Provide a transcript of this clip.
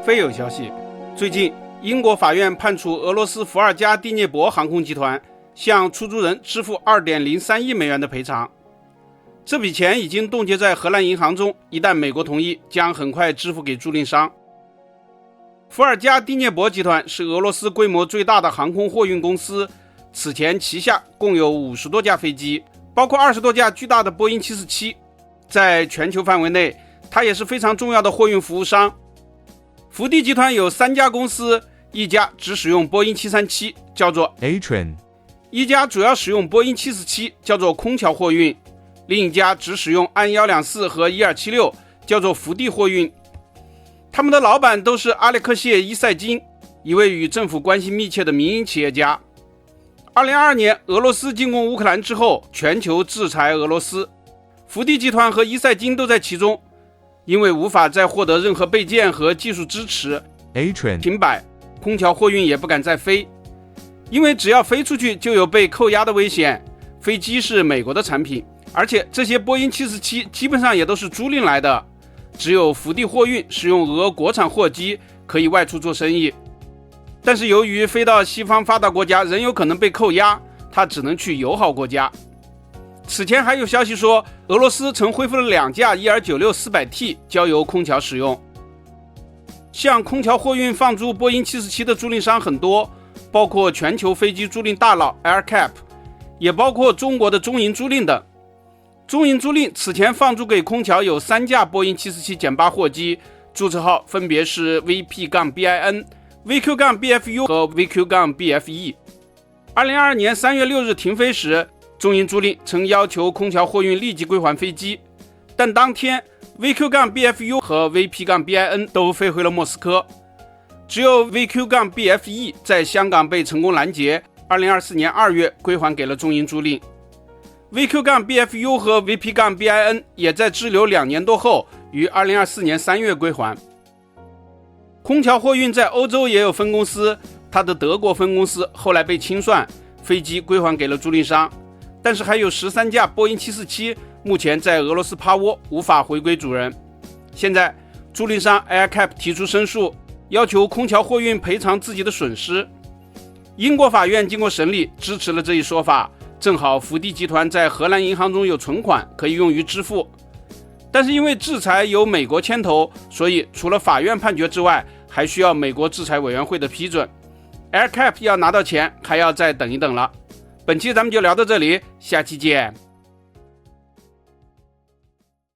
非有消息，最近英国法院判处俄罗斯伏尔加蒂涅博航空集团向出租人支付 2.03 亿美元的赔偿。这笔钱已经冻结在荷兰银行中，一旦美国同意，将很快支付给租赁商。伏尔加蒂涅博集团是俄罗斯规模最大的航空货运公司，此前旗下共有50多架飞机，包括20多架巨大的波音747。在全球范围内，它也是非常重要的货运服务商。福地集团有3家公司，一家只使用波音737，叫做 A-Train， 一家主要使用波音747，叫做空桥货运，另一家只使用AN 124和1276，叫做福地货运。他们的老板都是阿列克谢·伊塞金，一位与政府关系密切的民营企业家。2022年俄罗斯进攻乌克兰之后，全球制裁俄罗斯，福地集团和伊塞金都在其中。因为无法再获得任何备件和技术支持， A-Train 停摆，空桥货运也不敢再飞，因为只要飞出去就有被扣押的危险。飞机是美国的产品，而且这些波音747基本上也都是租赁来的，只有福地货运使用俄国产货机可以外出做生意。但是由于飞到西方发达国家仍有可能被扣押，它只能去友好国家。此前还有消息说，俄罗斯曾恢复了2架 ER96-400T 交由空桥使用。向空桥货运放租波音747的租赁商很多，包括全球飞机租赁大佬 AerCap， 也包括中国的中银租赁等。中银租赁此前放租给空桥有3架波音747-8货机，注册号分别是 VP-BIN、VQ-BFU 和 VQ-BFE。2022年3月6日停飞时，中银租赁曾要求空桥货运立即归还飞机，但当天 VQ-BFU 和 VP-BIN 都飞回了莫斯科，只有 VQ-BFE 在香港被成功拦截，2024年2月归还给了中银租赁。VQ-BFU 和 VP-BIN 也在滞留2年多后于2024年3月归还。空桥货运在欧洲也有分公司，它的德国分公司后来被清算，飞机归还给了租赁商。但是还有13架波音747目前在俄罗斯趴窝，无法回归主人。现在租赁商 AerCap 提出申诉，要求空桥货运赔偿自己的损失。英国法院经过审理，支持了这一说法，正好福地集团在荷兰银行中有存款，可以用于支付。但是因为制裁由美国牵头，所以除了法院判决之外，还需要美国制裁委员会的批准。AerCap 要拿到钱，还要再等一等了。本期咱们就聊到这里，下期见。